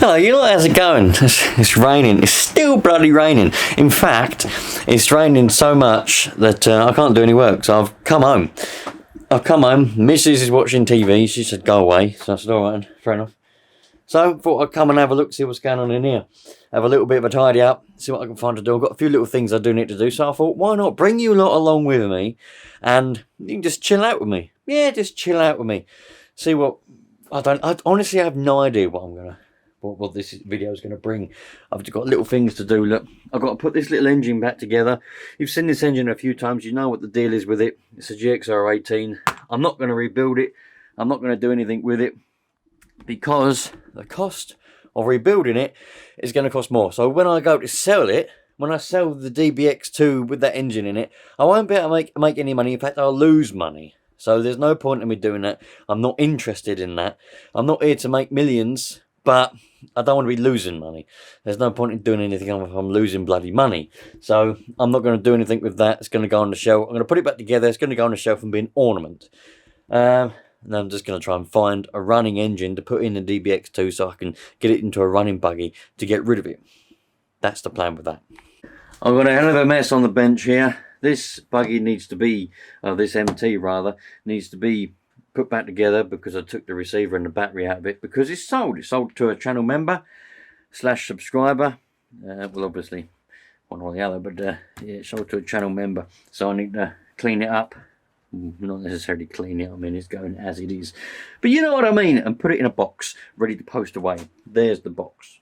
Hello, you know, how's it going? It's raining. It's still bloody raining. In fact, it's raining so much that I can't do any work. So I've come home. Mrs. is watching TV. She said, go away. So I said, all right, fair enough. So I thought I'd come and have a look, see what's going on in here. Have a little bit of a tidy up, see what I can find to do. I've got a few little things I do need to do. So I thought, why not bring you lot along with me and you can just chill out with me. Yeah, just chill out with me. See what... I honestly have no idea what this video is going to bring. I've just got little things to do. Look, I've got to put this little engine back together. You've seen this engine a few times. You know what the deal is with it. It's a GXR 18. I'm not going to rebuild it. I'm not going to do anything with it because the cost of rebuilding it is going to cost more. So when I go to sell it, when I sell the DBX2 with that engine in it, I won't be able to make any money. In fact, I'll lose money. So there's no point in me doing that. I'm not interested in that. I'm not here to make millions, but I don't want to be losing money. There's no point in doing anything if I'm losing bloody money. So I'm not going to do anything with that. It's going to go on the shelf. I'm going to put it back together. It's going to go on the shelf and be an ornament. And I'm just going to try and find a running engine to put in the DBX2 so I can get it into a running buggy to get rid of it. That's the plan with that. I've got a hell of a mess on the bench here. This buggy needs to be, this MT rather, needs to be put back together because I took the receiver and the battery out of it because it's sold. It's sold to a channel member / subscriber. Well, obviously one or the other, but yeah, it's sold to a channel member. So I need to clean it up. Not necessarily clean it, I mean it's going as it is. But you know what I mean, and put it in a box, ready to post away. There's the box.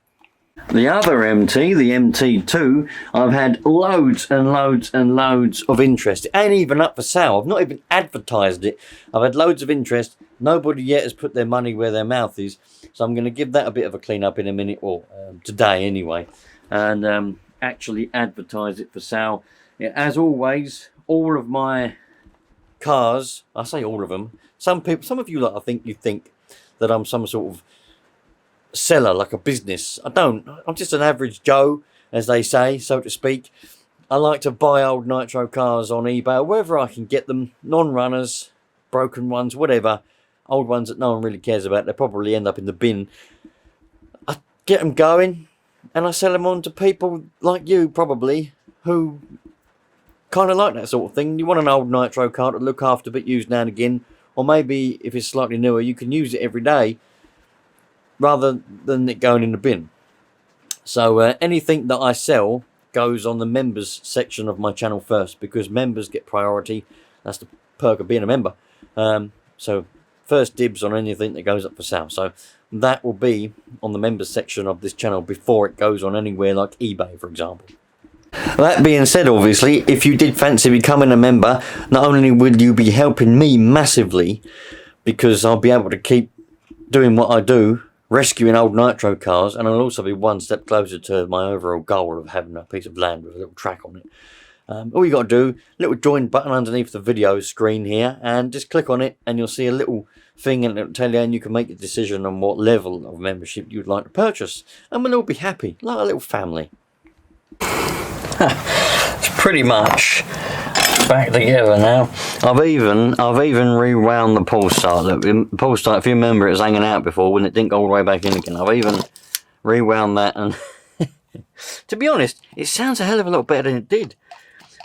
The other MT, the MT2, I've had loads and loads and loads of interest. It ain't even up for sale. I've not even advertised it. I've had loads of interest. Nobody yet has put their money where their mouth is. So I'm going to give that a bit of a clean up in a minute, or today anyway. And actually advertise it for sale. Yeah, as always, all of my cars, I say all of them. Some of you, I think you think that I'm some sort of seller, like a business. I don't. I'm just an average Joe, as they say, so to speak. I like to buy old Nitro cars on eBay or wherever I can get them, non-runners, broken ones, whatever, old ones that no one really cares about. They probably end up in the bin. I get them going and I sell them on to people like you probably who kind of like that sort of thing. You want an old Nitro car to look after but use now and again, or maybe if it's slightly newer you can use it every day rather than it going in the bin. So anything that I sell goes on the members section of my channel first because members get priority. That's the perk of being a member. So first dibs on anything that goes up for sale. So that will be on the members section of this channel before it goes on anywhere like eBay, for example. That being said, obviously, if you did fancy becoming a member, not only will you be helping me massively because I'll be able to keep doing what I do, rescuing old Nitro cars, and I'll also be one step closer to my overall goal of having a piece of land with a little track on it. All you got to do, little join button underneath the video screen here, and just click on it and you'll see a little thing and it'll tell you, and you can make a decision on what level of membership you'd like to purchase, and we'll all be happy, like a little family. It's pretty much back together now. I've even rewound the pull start. Look, the pull start, if you remember, it was hanging out before when it didn't go all the way back in again. I've even rewound that, and to be honest, it sounds a hell of a lot better than it did.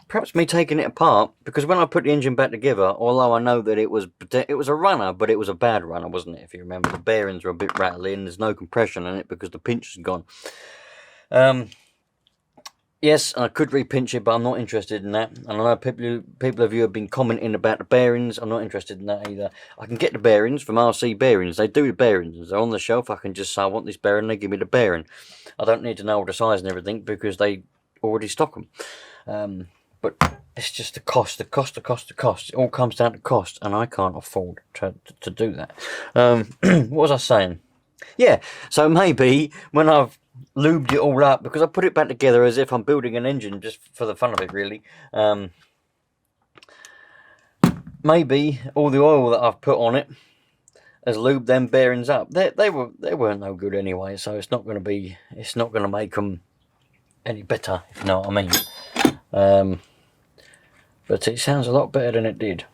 Perhaps me taking it apart, because when I put the engine back together, although I know that it was a runner, but it was a bad runner, wasn't it? If you remember, the bearings were a bit rattly and there's no compression in it because the pinch is gone. Yes, I could repinch it, but I'm not interested in that. And I know people of you have been commenting about the bearings. I'm not interested in that either. I can get the bearings from RC Bearings. They do the bearings. They're on the shelf. I can just say I want this bearing. They give me the bearing. I don't need to know all the size and everything because they already stock them. But it's just the cost. It all comes down to cost, and I can't afford to do that. What was I saying? Yeah, so maybe when I've lubed it all up, because I put it back together as if I'm building an engine just for the fun of it, really. Maybe all the oil that I've put on it has lubed them bearings up. They weren't no good anyway, so it's not going to make them any better, if you know what I mean. But it sounds a lot better than it did.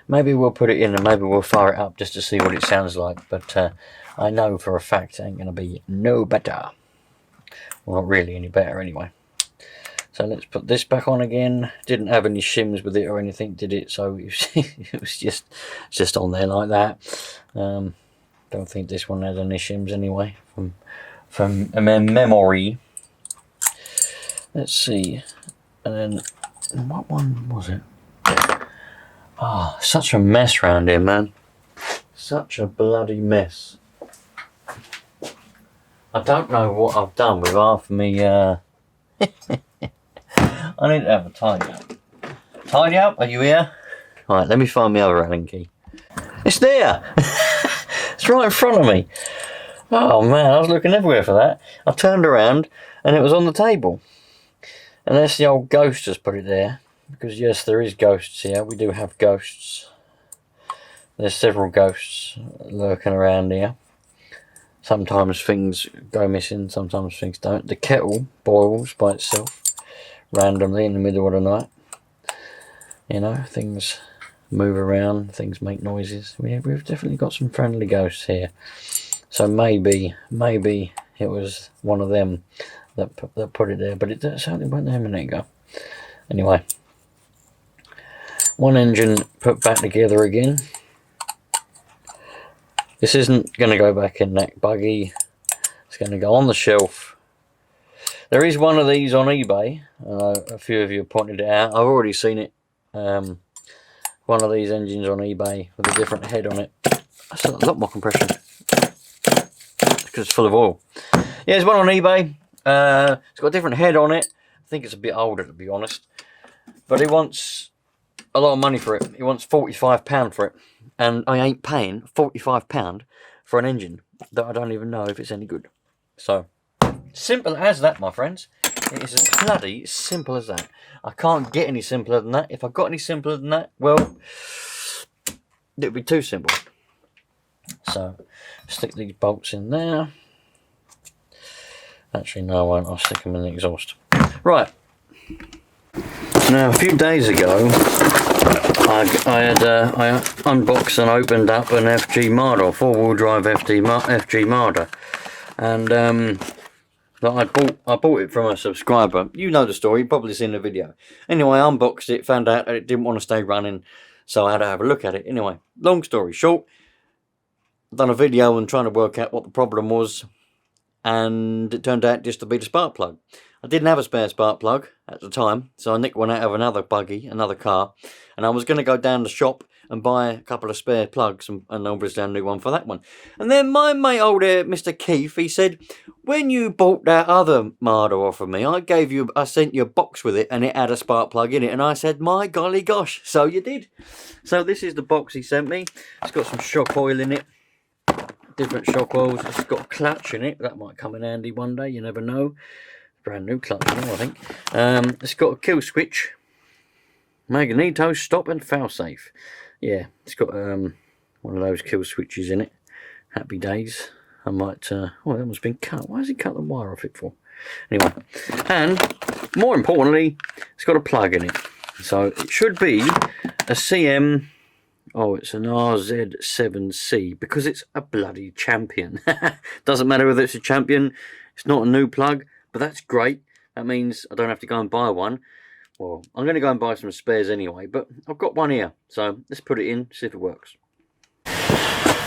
Maybe we'll put it in and maybe we'll fire it up just to see what it sounds like. But I know for a fact it ain't going to be no better. Well, not really any better anyway. So let's put this back on again. Didn't have any shims with it or anything, did it? So it was just on there like that. Don't think this one had any shims anyway from memory. Let's see. And then what one was it? Ah, such a mess round here, man. Such a bloody mess. I don't know what I've done with half me. I need to have a tidy up. Tidy up? Are you here? Right, let me find my other Allen key. It's there! It's right in front of me. Oh man, I was looking everywhere for that. I turned around and it was on the table. And that's the old ghost has put it there. Because yes, there is ghosts here. We do have ghosts. There's several ghosts lurking around here. Sometimes things go missing, sometimes things don't. The kettle boils by itself randomly in the middle of the night. You know, things move around, things make noises. We've definitely got some friendly ghosts here. So maybe it was one of them that put it there, but it certainly went there a minute ago. Anyway, one engine put back together again. This isn't going to go back in that buggy. It's going to go on the shelf. There is one of these on eBay. A few of you have pointed it out. I've already seen it. One of these engines on eBay with a different head on it. That's a lot more compression because it's full of oil. Yeah, there's one on eBay. It's got a different head on it. I think it's a bit older, to be honest. But he wants a lot of money for it. He wants £45 for it. And I ain't paying £45 for an engine that I don't even know if it's any good. So, simple as that, my friends. It is as bloody simple as that. I can't get any simpler than that. If I got any simpler than that, well, it would be too simple. So, stick these bolts in there. Actually, no, I won't. I'll stick them in the exhaust. Right. Now, a few days ago, I unboxed and opened up an FG Marder, four-wheel drive FG Marder, and I bought it from a subscriber. You know the story, you've probably seen the video. Anyway, I unboxed it, found out that it didn't want to stay running, so I had to have a look at it. Anyway, long story short, I've done a video on trying to work out what the problem was, and it turned out just to be the spark plug. I didn't have a spare spark plug at the time, so I nicked one out of another buggy, another car, and I was going to go down the shop and buy a couple of spare plugs and obviously a new one for that one. And then my mate old Mr. Keith, he said, when you bought that other Marder off of me, I sent you a box with it and it had a spark plug in it. And I said, my golly gosh, so you did. So this is the box he sent me. It's got some shock oil in it, different shock oils. It's got a clutch in it. That might come in handy one day, you never know. Brand new clutch, I think. It's got a kill switch, magneto, stop and fail safe. Yeah, it's got one of those kill switches in it. Happy days. I might, oh, that one's been cut. Why has he cut the wire off it for? Anyway, and more importantly, it's got a plug in it. So it should be a CM, oh, it's an RZ7C, because it's a bloody champion. Doesn't matter whether it's a champion, it's not a new plug, but that's great. That means I don't have to go and buy one. Well, I'm going to go and buy some spares anyway, but I've got one here. So let's put it in, see if it works.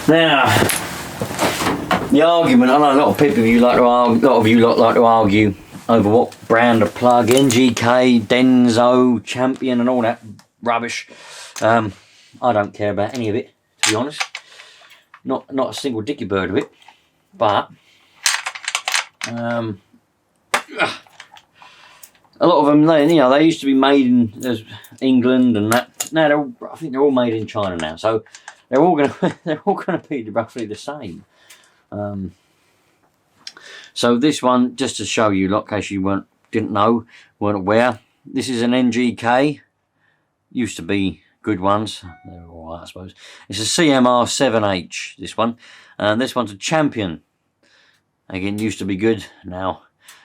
Now, the argument, I know a lot of people like to argue over what brand of plug, NGK, Denso, Champion and all that rubbish. I don't care about any of it, to be honest. Not a single dicky bird of it. But a lot of them, they used to be made in England and that. Now I think they're all made in China now, so they're all gonna be roughly the same. So this one, just to show you, in case you weren't aware, this is an NGK. Used to be good ones. They're all right, I suppose. It's a CMR7H. This one, and this one's a Champion. Again, used to be good. Now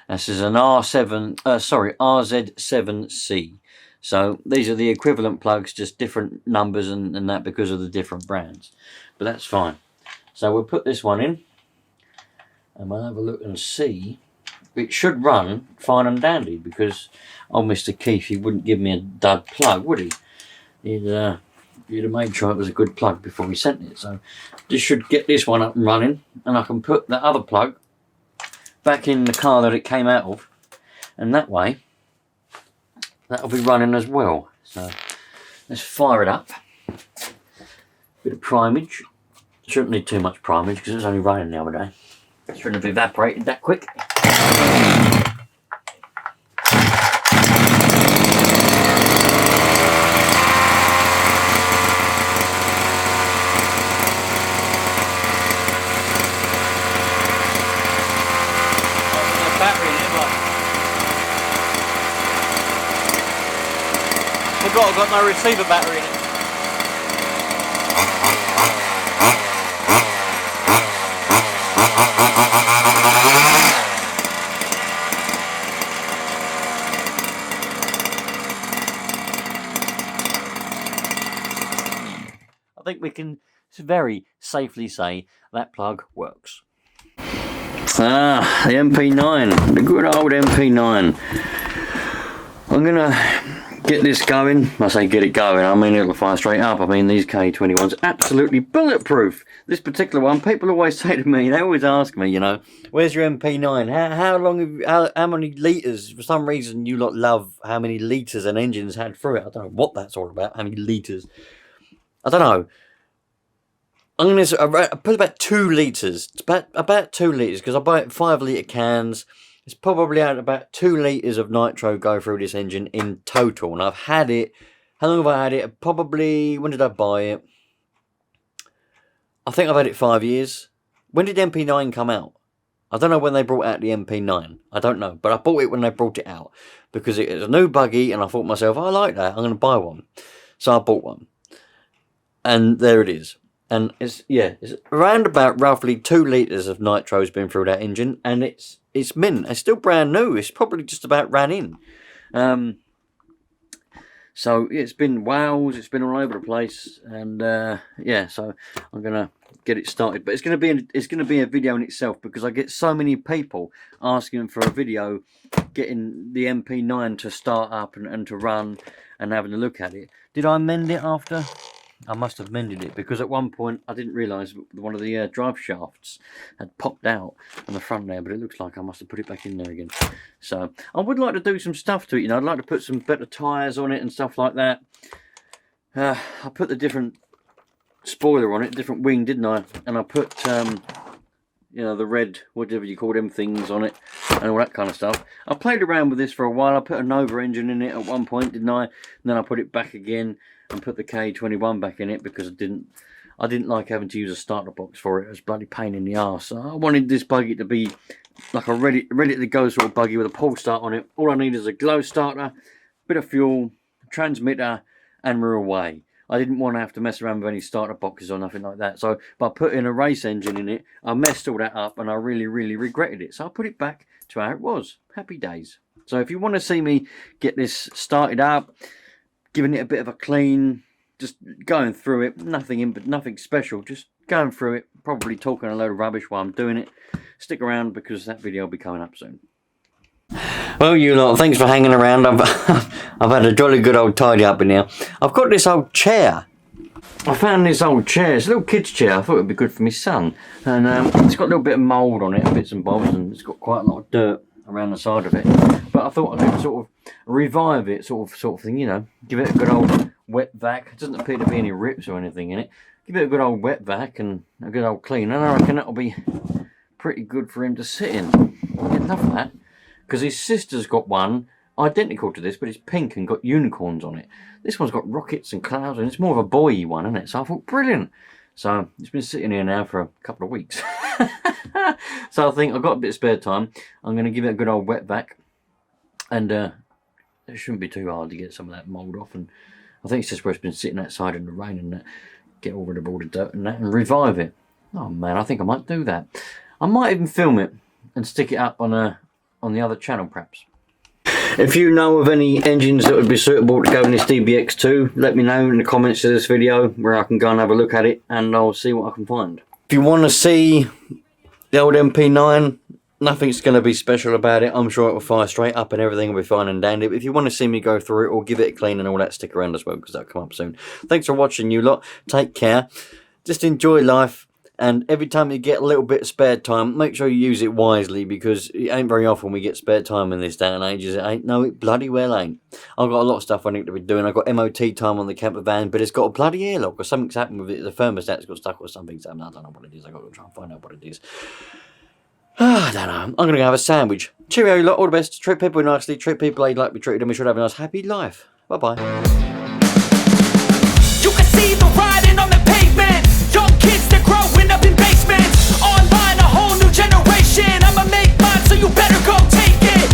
this is an RZ7C. So these are the equivalent plugs, just different numbers and that because of the different brands. But that's fine. So we'll put this one in and we'll have a look and see. It should run fine and dandy because old Mr. Keith, he wouldn't give me a dud plug, would he? He'd have made sure it was a good plug before he sent it. So this should get this one up and running, and I can put the other plug back in the car that it came out of, and that way that'll be running as well. So let's fire it up. Bit of primage. Shouldn't need too much primage because it's only raining the other day. Shouldn't have evaporated that quick. I've got no receiver battery in it. I think we can very safely say that plug works. Ah, the MP9, the good old MP9. I'm gonna get this going. I say get it going, I mean it'll fire straight up. I mean these K21's absolutely bulletproof. This particular one, people always say to me, they always ask me, you know, where's your MP9? How long have you, how many litres? For some reason you lot love how many litres an engine's had through it. I don't know what that's all about, how many litres. I don't know. I'm going to put about 2 litres. It's about 2 litres because I buy it in 5 litre cans. It's probably out about 2 litres of nitro go through this engine in total. And I've had it, how long have I had it? Probably, when did I buy it? I think I've had it 5 years. When did MP9 come out? I don't know when they brought out the MP9. I don't know. But I bought it when they brought it out. Because it was a new buggy and I thought to myself, I like that. I'm going to buy one. So I bought one. And there it is. And it's around about roughly 2 litres of nitro's been through that engine, and it's mint. It's still brand new. It's probably just about ran in. So it's been wows. It's been all over the place, and yeah. So I'm gonna get it started, but it's gonna be a video in itself because I get so many people asking for a video, getting the MP9 to start up and to run, and having a look at it. Did I mend it after? I must have mended it because at one point I didn't realise one of the drive shafts had popped out on the front there, but it looks like I must have put it back in there again. So I would like to do some stuff to it, you know. I'd like to put some better tyres on it and stuff like that. I put the different spoiler on it, different wing, didn't I? And I put you know, the red, whatever you call them things on it, and all that kind of stuff. I played around with this for a while. I put a Nova engine in it at one point, didn't I? And then I put it back again and put the K21 back in it because I didn't like having to use a starter box for it. It was a bloody pain in the arse. So I wanted this buggy to be like a ready to go sort of buggy with a pull start on it. All I need is a glow starter, bit of fuel, transmitter, and we're away. I didn't want to have to mess around with any starter boxes or nothing like that. So by putting a race engine in it, I messed all that up and I really, really regretted it. So I put it back to how it was. Happy days. So if you want to see me get this started up, giving it a bit of a clean, just going through it, nothing special, just going through it, probably talking a load of rubbish while I'm doing it. Stick around because that video will be coming up soon. Well, you lot, thanks for hanging around. I've had a jolly good old tidy up in here. I've got this old chair. I found this old chair. It's a little kid's chair. I thought it would be good for my son. And it's got a little bit of mould on it, bits and bobs, and it's got quite a lot of dirt around the side of it. But I thought I could sort of revive it, sort of thing, you know. Give it a good old wet vac. It doesn't appear to be any rips or anything in it. Give it a good old wet vac and a good old clean. And I reckon that'll be pretty good for him to sit in. Get enough of that. Because his sister's got one identical to this, but it's pink and got unicorns on it. This one's got rockets and clouds, and it's more of a boy-y one, isn't it? So I thought, brilliant. So it's been sitting here now for a couple of weeks. So I think I've got a bit of spare time. I'm going to give it a good old wet vac. And it shouldn't be too hard to get some of that mould off. And I think it's just where it's been sitting outside in the rain and that. Get rid of all the dirt and that and revive it. Oh man, I think I might do that. I might even film it and stick it up on the other channel perhaps. If you know of any engines that would be suitable to go in this DBX2, let me know in the comments of this video where I can go and have a look at it, and I'll see what I can find. If you want to see the old MP9, nothing's going to be special about it. I'm sure it will fire straight up and everything will be fine and dandy. But if you want to see me go through it or give it a clean and all that, stick around as well, because that'll come up soon. Thanks for watching, you lot. Take care. Just enjoy life. And every time you get a little bit of spare time, make sure you use it wisely, because it ain't very often we get spare time in this day and age. It ain't. No, it bloody well ain't. I've got a lot of stuff I need to be doing. I've got MOT time on the camper van, but it's got a bloody airlock or something's happened with it. The thermostat's got stuck or something's happened. I don't know what it is. I've got to try and find out what it is. I don't know. I'm going to go have a sandwich. Cheerio, lot. All the best. Treat people nicely. Treat people how you'd like to be treated, and we should have a nice, happy life. Bye-bye. You can see the writing on the pavement. Young kids, they're growing up in basements.